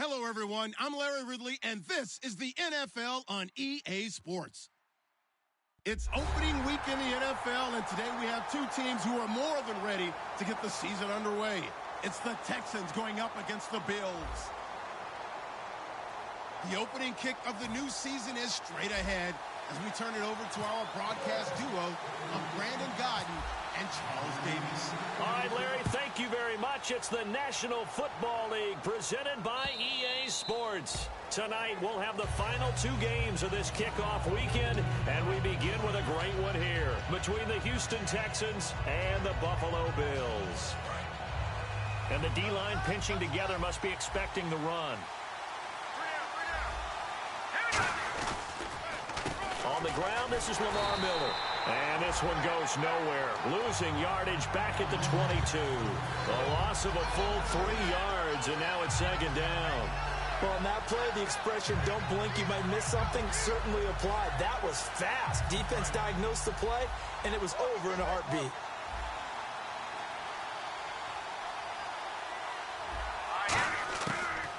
Hello, everyone. I'm Larry Ridley, and this is the NFL on EA Sports. It's opening week in the NFL, and today we have two teams who are more than ready to get the season underway. It's the Texans going up against the Bills. The opening kick of the new season is straight ahead as we turn it over to our broadcast duo of Brandon Godden and Charles Davis. All right, Larry, thank you very much. It's the National Football League presented by EA Sports. Tonight, we'll have the final two games of this kickoff weekend, and we begin with a great one here between the Houston Texans and the Buffalo Bills. And the D-line pinching together must be expecting the run. On the ground, this is Lamar Miller. And this one goes nowhere. Losing yardage back at the 22. A loss of a full 3 yards, and now it's second down. Well, on that play, the expression, don't blink, you might miss something, certainly applied. That was fast. Defense diagnosed the play, and it was over in a heartbeat.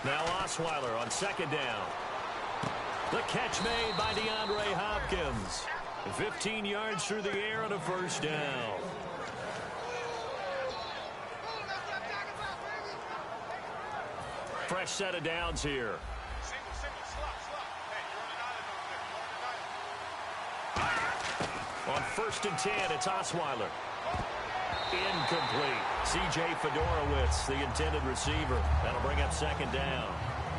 Now Osweiler on second down. The catch made by DeAndre Hopkins. 15 yards through the air and a first down. Fresh set of downs here. On 1st and 10, it's Osweiler. Incomplete. C.J. Fedorowicz, the intended receiver. That'll bring up second down.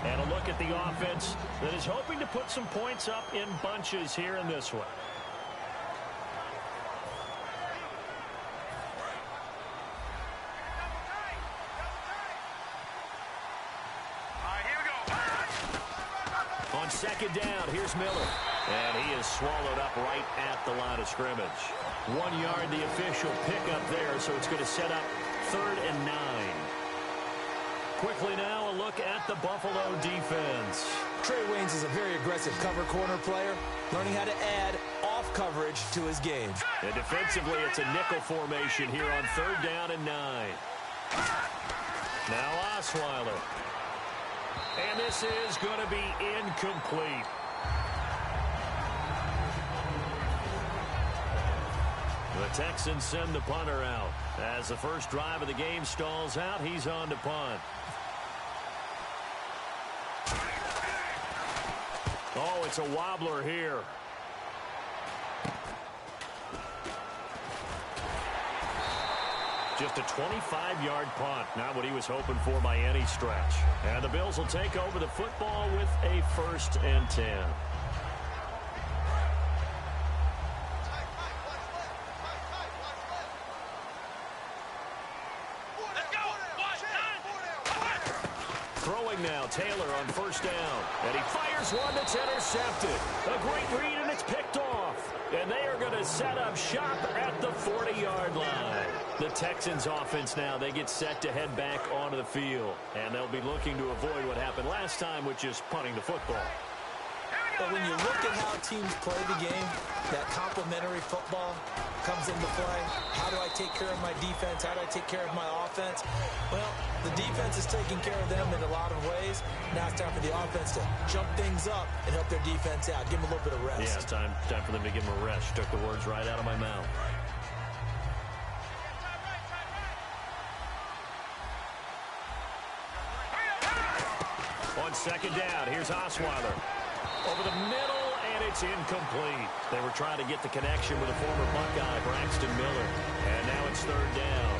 And a look at the offense that is hoping to put some points up in bunches here in this one. On second down, here's Miller. And he is swallowed up right at the line of scrimmage. 1 yard, the official pickup there, so it's going to set up 3rd and 9. Quickly now, a look at the Buffalo defense. Trey Waynes is a very aggressive cover corner player, learning how to add off coverage to his game. And defensively, it's a nickel formation here on 3rd down and 9. Now Osweiler. And this is going to be incomplete. The Texans send the punter out. As the first drive of the game stalls out, he's on to punt. Oh, it's a wobbler here. Just a 25-yard punt. Not what he was hoping for by any stretch. And the Bills will take over the football with a 1st and 10. Throwing now, Taylor on 1st down. And he fires one that's intercepted. A great read, and it's picked off. And they are going to set up shop at the 40-yard line. The Texans offense now, they get set to head back onto the field. And they'll be looking to avoid what happened last time with just punting the football. But when you look at how teams play the game, that complementary football comes into play. How do I take care of my defense? How do I take care of my offense? Well, the defense is taking care of them in a lot of ways. Now it's time for the offense to jump things up and help their defense out. Give them a little bit of rest. Yeah, it's time for them to give them a rest. Took the words right out of my mouth. On second down, here's Osweiler. Over the middle, and it's incomplete. They were trying to get the connection with a former Buckeye, Braxton Miller. And now it's 3rd down.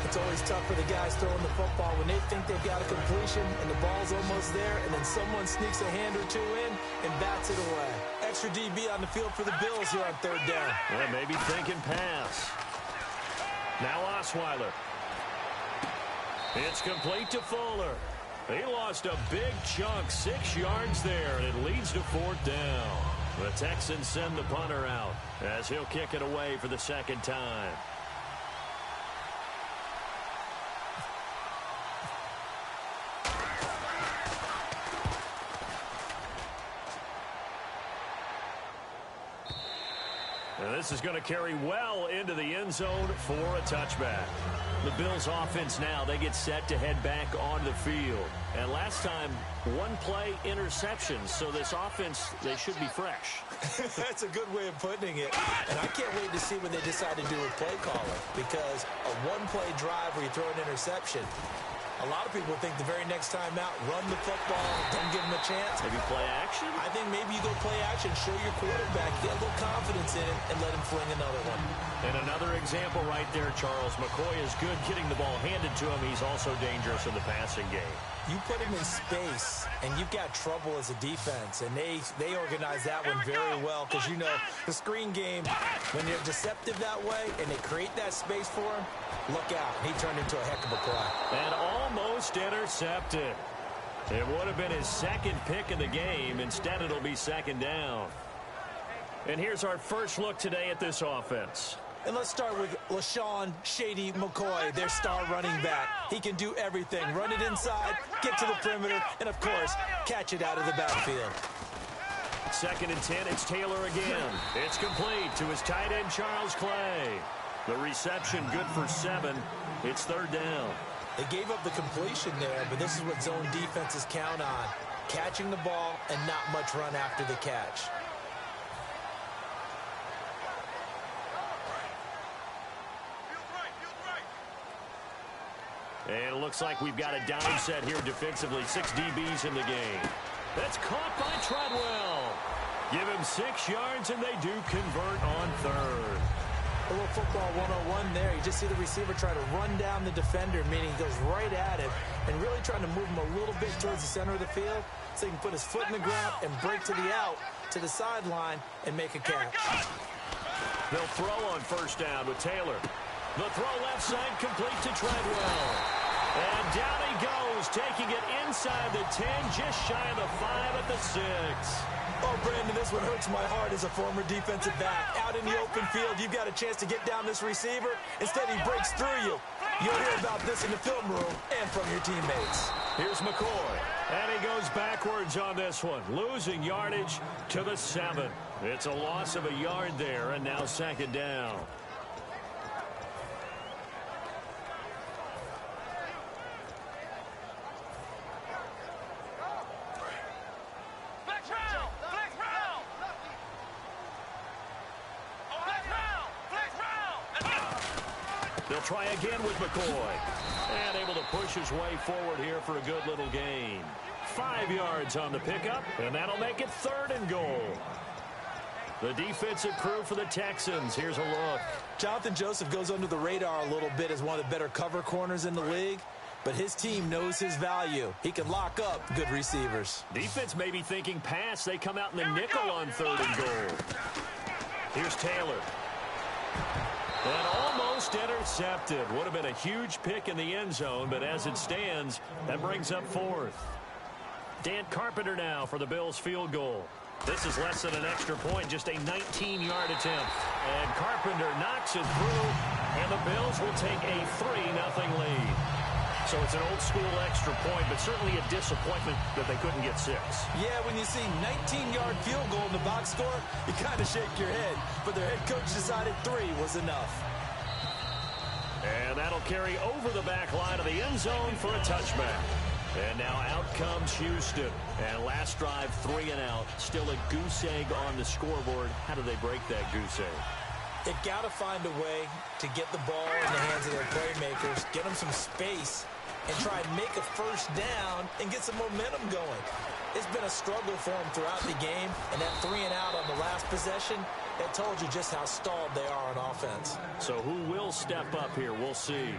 It's always tough for the guys throwing the football when they think they've got a completion and the ball's almost there, and then someone sneaks a hand or two in and bats it away. Extra DB on the field for the Bills here on 3rd down. Well, maybe thinking pass. Now Osweiler. It's complete to Fuller. He lost a big chunk, 6 yards there, and it leads to 4th down. The Texans send the punter out as he'll kick it away for the second time. And this is going to carry well into the end zone for a touchback. The Bills offense now, they get set to head back on the field. And last time, one play interception. So this offense, they should be fresh. That's a good way of putting it. And I can't wait to see what they decide to do with play calling. Because a one-play drive where you throw an interception, a lot of people think the very next time out, run the football, don't give them a chance. Maybe play action? I think maybe you go play action, show your quarterback, get a little confidence in it, and let him fling another one. And another example right there, Charles. McCoy is good getting the ball handed to him. He's also dangerous in the passing game. You put him in space, and you've got trouble as a defense, and they organize that one very well because, you know, the screen game, when they're deceptive that way and they create that space for him, look out. He turned into a heck of a play. And almost intercepted. It would have been his second pick of the game. Instead, it'll be second down. And here's our first look today at this offense. And let's start with LaShawn Shady McCoy, their star running back. He can do everything. Run it inside, get to the perimeter, and, of course, catch it out of the backfield. 2nd and 10, it's Taylor again. It's complete to his tight end, Charles Clay. The reception good for 7. It's 3rd down. They gave up the completion there, but this is what zone defenses count on. Catching the ball and not much run after the catch. And it looks like we've got a dime set here defensively. 6 DBs in the game. That's caught by Treadwell. Give him 6 yards, and they do convert on 3rd. A little football 101 there. You just see the receiver try to run down the defender, meaning he goes right at him and really trying to move him a little bit towards the center of the field so he can put his foot in the ground and break to the out, to the sideline, and make a catch. They'll throw on 1st down with Taylor. The throw left side complete to Treadwell. And down he goes, taking it inside the 10, just shy of the 5 at the 6. Oh, Brandon, this one hurts my heart as a former defensive back. Out in the open field, you've got a chance to get down this receiver. Instead, he breaks through you. You'll hear about this in the film room and from your teammates. Here's McCoy, and he goes backwards on this one, losing yardage to the 7. It's a loss of a yard there, and now 2nd down. They'll try again with McCoy. And able to push his way forward here for a good little gain. 5 yards on the pickup, and that'll make it 3rd and goal. The defensive crew for the Texans. Here's a look. Jonathan Joseph goes under the radar a little bit as one of the better cover corners in the league, but his team knows his value. He can lock up good receivers. Defense may be thinking pass. They come out in the nickel on 3rd and goal. Here's Taylor. And almost intercepted. Would have been a huge pick in the end zone, but as it stands, that brings up 4th. Dan Carpenter now for the Bills field goal. This is less than an extra point, just a 19-yard attempt. And Carpenter knocks it through, and the Bills will take a 3-0 lead. So it's an old-school extra point, but certainly a disappointment that they couldn't get 6. Yeah, when you see 19-yard field goal in the box score, you kind of shake your head. But their head coach decided 3 was enough. And that'll carry over the back line of the end zone for a touchback. And now out comes Houston. And last drive, 3 and out. Still a goose egg on the scoreboard. How do they break that goose egg? They've got to find a way to get the ball in the hands of their playmakers, get them some space, and try and make a 1st down and get some momentum going. It's been a struggle for them throughout the game, and that 3 and out on the last possession, that told you just how stalled they are on offense. So who will step up here? We'll see.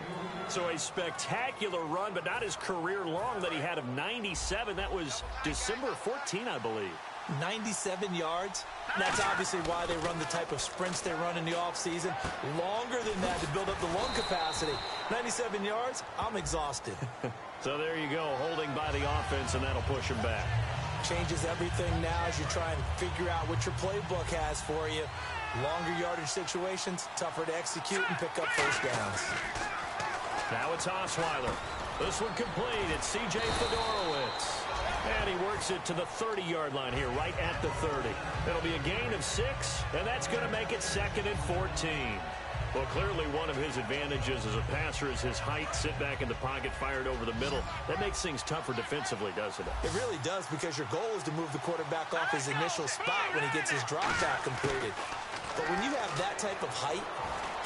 So a spectacular run, but not his career long that he had of 97. That was December 14, I believe. 97 yards. That's obviously why they run the type of sprints they run in the offseason. Longer than that to build up the lung capacity. 97 yards, I'm exhausted. So there you go, holding by the offense, and that'll push him back. Changes everything now as you try and figure out what your playbook has for you. Longer yardage situations, tougher to execute and pick up 1st downs. Now it's Osweiler. This one complete. It's C.J. Fedorowicz. And he works it to the 30-yard line here, right at the 30. It'll be a gain of 6, and that's going to make it 2nd and 14. Well, clearly one of his advantages as a passer is his height. Sit back in the pocket, fired over the middle. That makes things tougher defensively, doesn't it? It really does, because your goal is to move the quarterback off his initial spot when he gets his drop back completed. But when you have that type of height,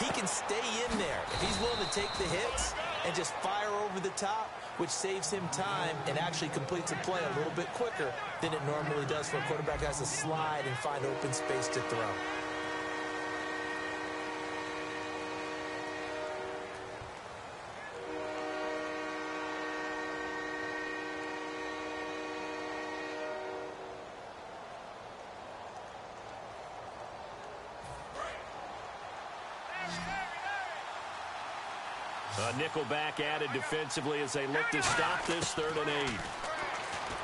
he can stay in there if he's willing to take the hits and just fire over the top, which saves him time and actually completes a play a little bit quicker than it normally does for a quarterback who has to slide and find open space to throw. A nickel back added defensively as they look to stop this 3rd and 8.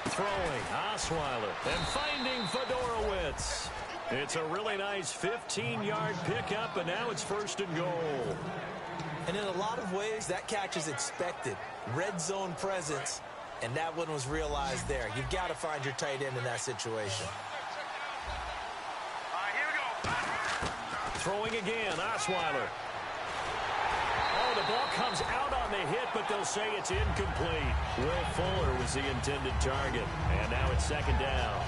Throwing, Osweiler, and finding Fedorowicz. It's a really nice 15-yard pickup, and now it's 1st and goal. And in a lot of ways, that catch is expected. Red zone presence, and that one was realized there. You've got to find your tight end in that situation. All right, here we go. Throwing again, Osweiler. Oh, the ball comes out on the hit, but they'll say it's incomplete. Will Fuller was the intended target, and now it's 2nd down.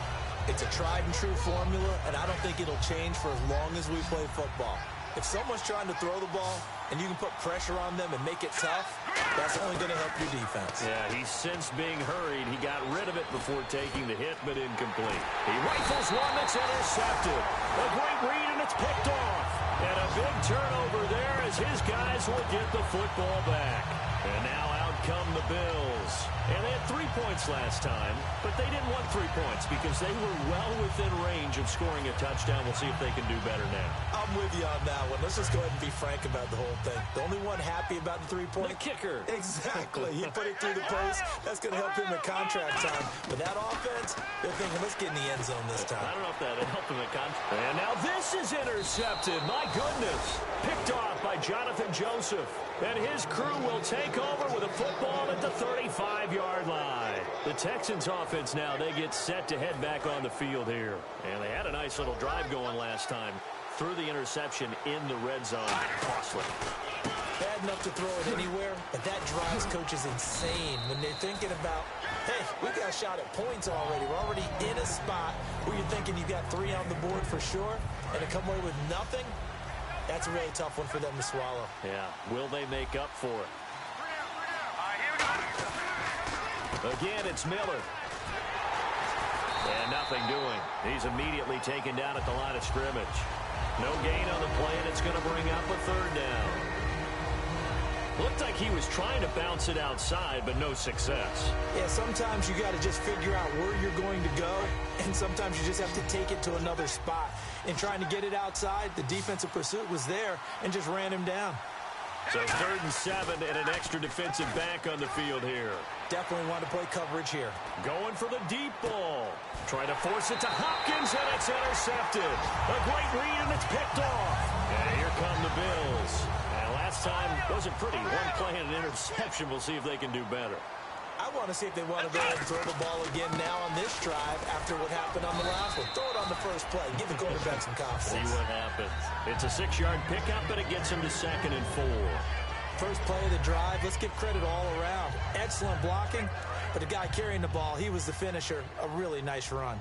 It's a tried-and-true formula, and I don't think it'll change for as long as we play football. If someone's trying to throw the ball and you can put pressure on them and make it tough, that's only going to help your defense. Yeah, he sensed being hurried. He got rid of it before taking the hit, but incomplete. He rifles one that's intercepted. A great read, and it's picked off. And a big turnover there as his guys will get the football back. And now out come the Bills. And they had 3 points last time, but they didn't want 3 points because they were well within range of scoring a touchdown. We'll see if they can do better now. I'm with you on that one. Let's just go ahead and be frank about the whole thing. The only one happy about the 3-point. The kicker. Exactly. He put it through the post. That's going to help him at contract time. But that offense, they're thinking, let's get in the end zone this time. I don't know if that'll help him at contract. And now this is intercepted. My goodness. Picked off by Jonathan Joseph. And his crew will take over with a football at the 35-yard line. The Texans offense now, they get set to head back on the field here. And they had a nice little drive going last time. Threw the interception in the red zone. Costly. Bad enough to throw it anywhere, but that drives coaches insane when they're thinking about, hey, we got a shot at points already. We're already in a spot where you're thinking you got 3 on the board for sure, and to come away with nothing, that's a really tough one for them to swallow. Yeah, will they make up for it? Again, it's Miller. And nothing doing. He's immediately taken down at the line of scrimmage. No gain on the play, and it's going to bring up a 3rd down. Looked like he was trying to bounce it outside, but no success. Yeah, sometimes you got to just figure out where you're going to go, and sometimes you just have to take it to another spot. In trying to get it outside, the defensive pursuit was there and just ran him down. So 3rd and 7 and an extra defensive back on the field here. Definitely want to play coverage here. Going for the deep ball. Trying to force it to Hopkins, and it's intercepted. A great read, and it's picked off. And here come the Bills. And last time wasn't pretty. One play and an interception. We'll see if they can do better. I want to see if they want to go ahead and throw the ball again now on this drive after what happened on the last one. Throw it on the first play. Give the quarterback some confidence. See what happens. It's a 6-yard pickup, but it gets him to 2nd and 4. First play of the drive, let's give credit all around. Excellent blocking, but the guy carrying the ball, he was the finisher. A really nice run.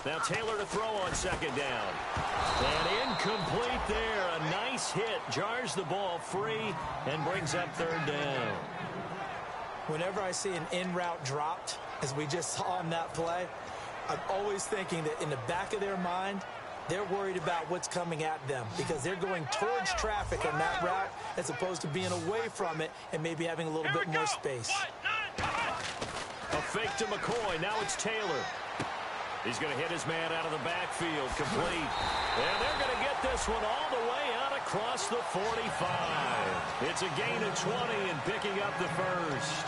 Now Taylor to throw on 2nd down. And incomplete there. A nice hit. Jars the ball free and brings up 3rd down. Whenever I see an in-route dropped, as we just saw on that play, I'm always thinking that in the back of their mind, they're worried about what's coming at them because they're going towards traffic on that route as opposed to being away from it and maybe having a little bit more space. A fake to McCoy. Now it's Taylor. He's going to hit his man out of the backfield. Complete. And they're going to get this one all the way out across the 45. It's a gain of 20 and picking up the first.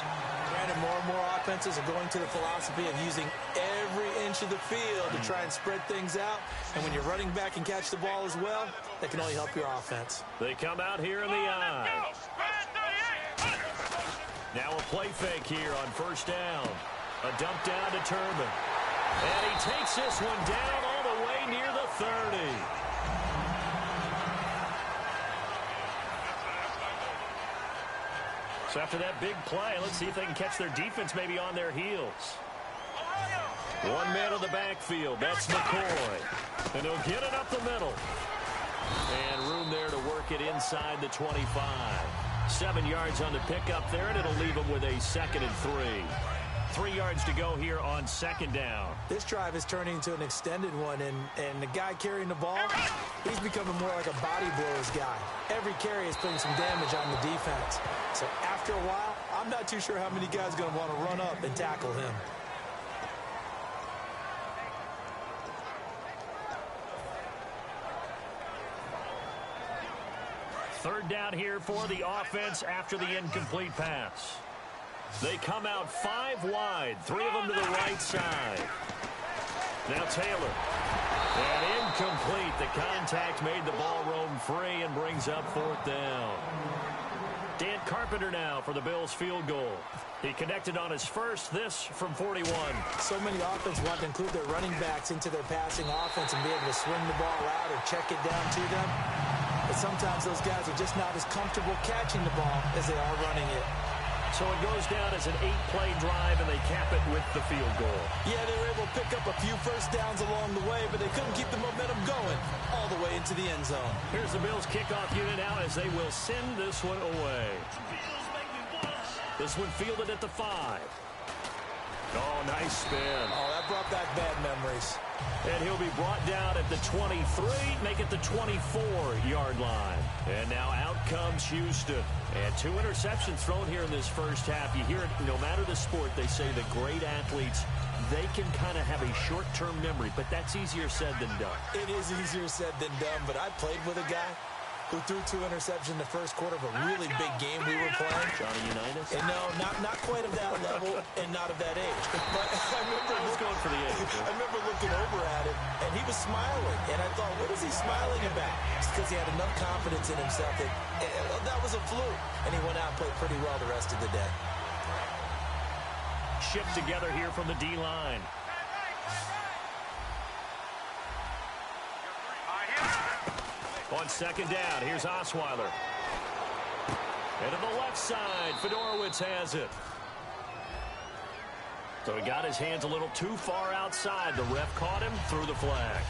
Granted, more and more offenses are going to the philosophy of using every inch of the field to try and spread things out. And when you're running back and catch the ball as well, that can only help your offense. They come out here in the eye. Now a play fake here on first down. A dump down to Turban. And he takes this one down all the way near the 30. So after that big play, let's see if they can catch their defense maybe on their heels. One man in the backfield. That's McCoy. And he'll get it up the middle. And room there to work it inside the 25. 7 yards on the pickup there, and it'll leave him with a 2nd and 3. 3 yards to go here on 2nd down. This drive is turning into an extended one, and the guy carrying the ball, he's becoming more like a body blows guy. Every carry is putting some damage on the defense. So after a while, I'm not too sure how many guys are going to want to run up and tackle him. Third down here for the offense after the incomplete pass. They come out 5 wide, 3 of them to the right side. Now Taylor. And incomplete. The contact made the ball roam free and brings up 4th down. Dan Carpenter now for the Bills field goal. He connected on his first, this from 41. So many offenses want to include their running backs into their passing offense and be able to swing the ball out or check it down to them. But sometimes those guys are just not as comfortable catching the ball as they are running it. So it goes down as an 8-play drive, and they cap it with the field goal. Yeah, they were able to pick up a few first downs along the way, but they couldn't keep the momentum going all the way into the end zone. Here's the Bills kickoff unit now as they will send this one away. This one fielded at the 5. Oh, nice spin. Oh, that brought back bad memories. And he'll be brought down at the 23, make it the 24-yard line. And now out comes Houston. And 2 interceptions thrown here in this first half. You hear it, no matter the sport, they say the great athletes, they can kind of have a short-term memory, but that's easier said than done. It is easier said than done, but I played with a guy who threw 2 interceptions in the first quarter of a really big game we were playing. Johnny Unitas? And no, not quite of that level and not of that age. But I was going for the age. I remember looking over at him, and he was smiling. And I thought, what is he smiling about? It's because he had enough confidence in himself that that was a fluke. And he went out and played pretty well the rest of the day. Shipped together here from the D-line. On 2nd down, here's Osweiler. And to the left side, Fedorowicz has it. So he got his hands a little too far outside. The ref caught him, threw the flag.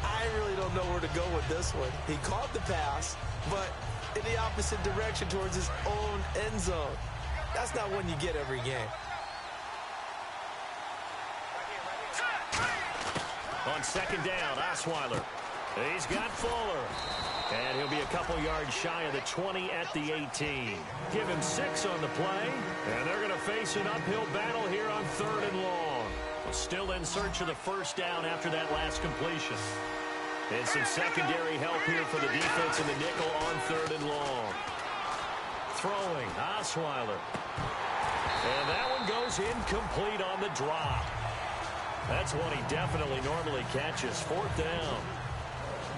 I really don't know where to go with this one. He caught the pass, but in the opposite direction towards his own end zone. That's not one you get every game. On 2nd down, Osweiler. He's got Fuller. And he'll be a couple yards shy of the 20 at the 18. Give him 6 on the play. And they're going to face an uphill battle here on 3rd and long. Still in search of the first down after that last completion. And some secondary help here for the defense in the nickel on 3rd and long. Throwing, Osweiler. And that one goes incomplete on the drop. That's one he definitely normally catches. 4th down.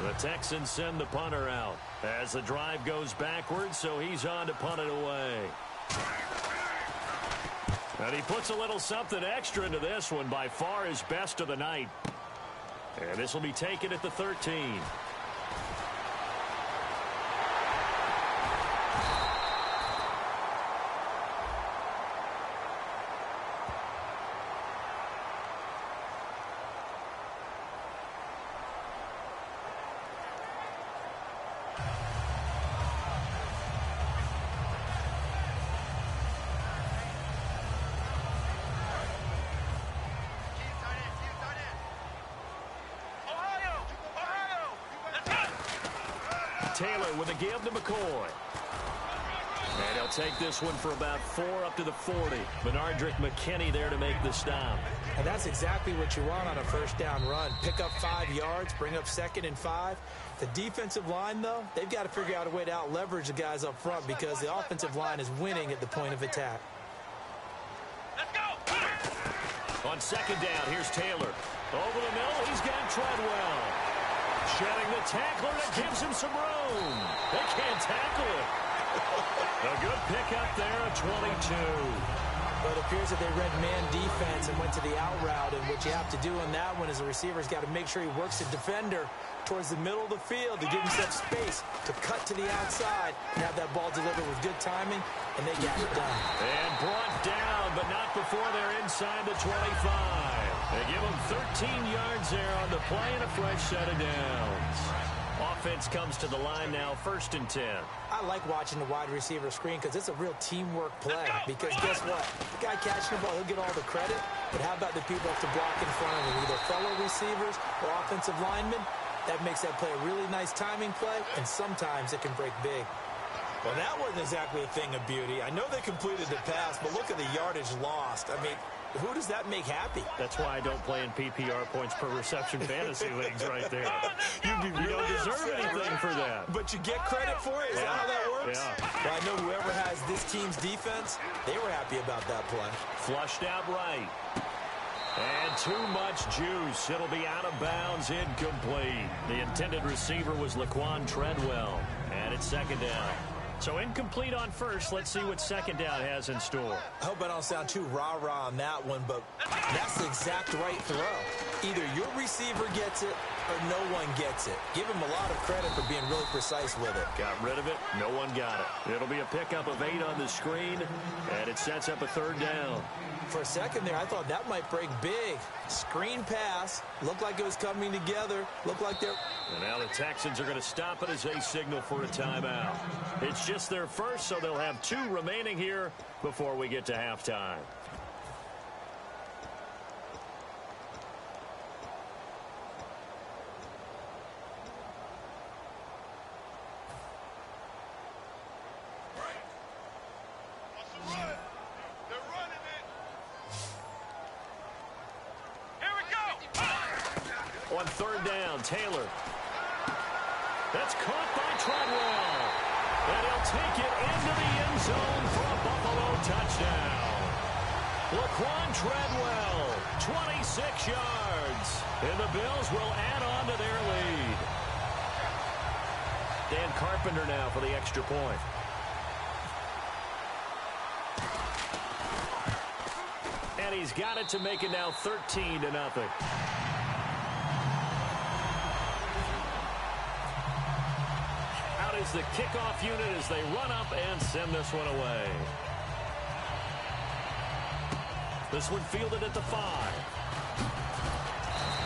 The Texans send the punter out as the drive goes backwards, so he's on to punt it away. And he puts a little something extra into this one, by far his best of the night. And this will be taken at the 13. Taylor with a give to McCoy. And he'll take this one for about 4 up to the 40. Benardrick McKinney there to make the stop. And that's exactly what you want on a first down run. Pick up 5 yards, bring up 2nd and 5. The defensive line, though, they've got to figure out a way to out-leverage the guys up front because the offensive line is winning at the point of attack. Let's go! On 2nd down, here's Taylor. Over the middle, he's got Treadwell. Shedding the tackler that gives him some room. They can't tackle it. A good pickup there at 22. But it appears that they read man defense and went to the out route. And what you have to do on that one is the receiver's got to make sure he works the defender towards the middle of the field to give himself space to cut to the outside and have that ball delivered with good timing, and they got it done. And brought down, but not before they're inside the 25. They give them 13 yards there on the play and a fresh set of downs. Offense comes to the line now, 1st and 10. I like watching the wide receiver screen because it's a real teamwork play. Because guess what? The guy catching the ball, he'll get all the credit. But how about the people have to block in front of him, either fellow receivers or offensive linemen? That makes that play a really nice timing play, and sometimes it can break big. Well, that wasn't exactly a thing of beauty. I know they completed the pass, but look at the yardage lost. I mean, who does that make happy? That's why I don't play in PPR points per reception fantasy leagues right there. You don't deserve anything for that. But you get credit for it? Is that how that works? Yeah. Well, I know whoever has this team's defense, they were happy about that play. Flushed out right. And too much juice. It'll be out of bounds, incomplete. The intended receiver was Laquan Treadwell. And it's 2nd down. So incomplete on first. Let's see what 2nd down has in store. I hope I don't sound too rah-rah on that one, but that's the exact right throw. Either your receiver gets it or no one gets it. Give him a lot of credit for being really precise with it. Got rid of it. No one got it. It'll be a pickup of 8 on the screen, and it sets up a 3rd down. For a second there, I thought that might break big. Screen pass. Looked like it was coming together. Looked like they're... And now the Texans are going to stop it as they signal for a timeout. It's just their first, so they'll have 2 remaining here before we get to halftime. On 3rd down, Taylor. That's caught by Treadwell. And he'll take it into the end zone for a Buffalo touchdown. Laquan Treadwell, 26 yards. And the Bills will add on to their lead. Dan Carpenter now for the extra point. And he's got it to make it now 13-0. Is the kickoff unit as they run up and send this one away. This one fielded at the 5.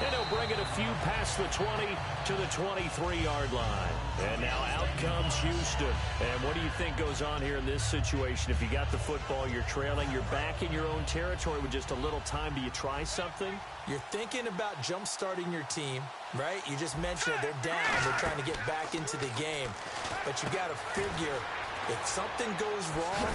And he'll bring it a few past the 20 to the 23-yard line. And now out comes Houston. And what do you think goes on here in this situation? If you got the football, you're trailing, you're back in your own territory with just a little time. Do you try something? You're thinking about jump-starting your team, right? You just mentioned it. They're down. They're trying to get back into the game. But you got to figure if something goes wrong,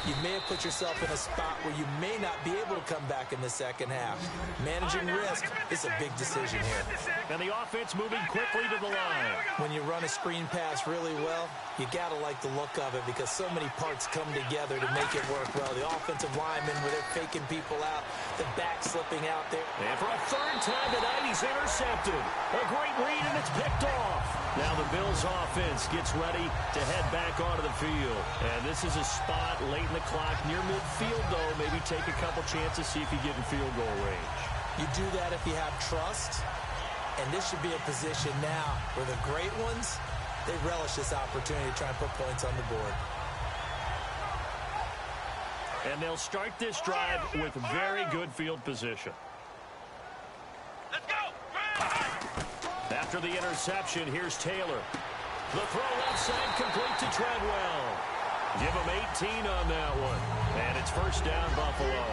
you may have put yourself in a spot where you may not be able to come back in the second half. Managing risk is a big decision here. And the offense moving quickly to the line. When you run a screen pass really well, you got to like the look of it because so many parts come together to make it work well. The offensive linemen, where they're faking people out, the back slipping out there. And for a 3rd time tonight, he's intercepted. A great read, and it's picked off. Now the Bills offense gets ready to head back onto the field. And this is a spot late in the clock near midfield, though. Maybe take a couple chances, see if you get in field goal range. You do that if you have trust. And this should be a position now where the great ones, they relish this opportunity to try and put points on the board. And they'll start this drive with very good field position. Let's go! After the interception, here's Taylor. The throw left side complete to Treadwell. Give him 18 on that one. And it's 1st down, Buffalo.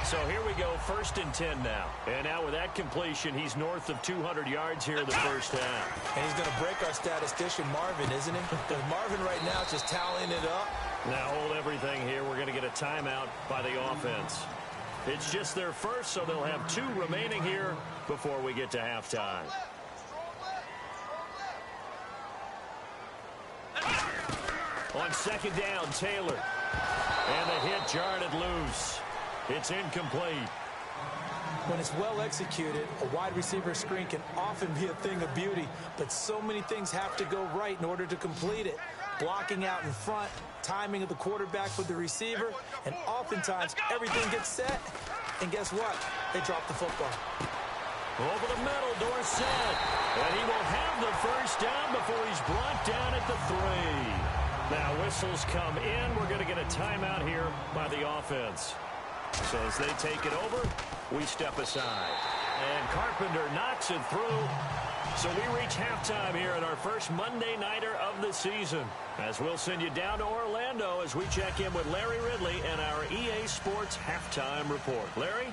So here we go, 1st and 10 now. And now with that completion, he's north of 200 yards here in the 1st half. And he's going to break our statistician, Marvin, isn't he? Because Marvin right now is just tallying it up. Now hold everything here. We're going to get a timeout by the offense. It's just their first, so they'll have 2 remaining here before we get to halftime. On 2nd down, Taylor. And the hit jarred it loose. It's incomplete. When it's well executed, a wide receiver screen can often be a thing of beauty, but so many things have to go right in order to complete it. blocking out in front, timing of the quarterback with the receiver, and oftentimes everything gets set, and guess what? They drop the football. Over the middle, Dorsett. And he will have the first down before he's brought down at the 3. Now whistles come in. We're going to get a timeout here by the offense. So as they take it over, we step aside. And Carpenter knocks it through. So we reach halftime here in our first Monday Nighter of the season. As we'll send you down to Orlando as we check in with Larry Ridley and our EA Sports Halftime Report. Larry?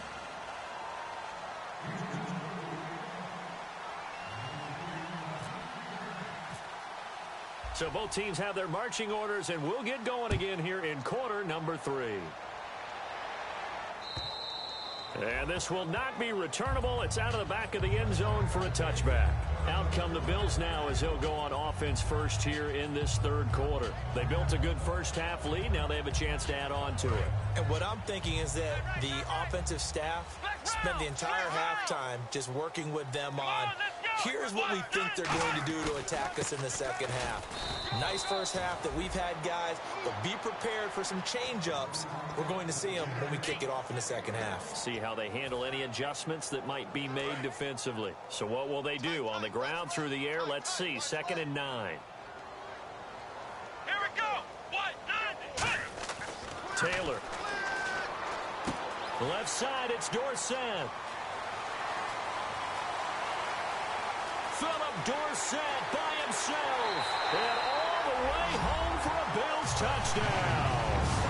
So both teams have their marching orders, and we'll get going again here in quarter number 3. And this will not be returnable. It's out of the back of the end zone for a touchback. Out come the Bills now as they'll go on offense first here in this third quarter. They built a good first half lead. Now they have a chance to add on to it. And what I'm thinking is that the offensive staff spent the entire halftime just working with them on, here's what we think they're going to do to attack us in the second half. Nice first half that we've had, guys, but be prepared for some change-ups. We're going to see them when we kick it off in the second half. See how they handle any adjustments that might be made defensively. So what will they do? On the ground, through the air, let's see. 2nd and 9. Here we go. 1, 9, Taylor. Left side, it's Dorsett. Philip Dorsett by himself. And all the way home for a Bills touchdown.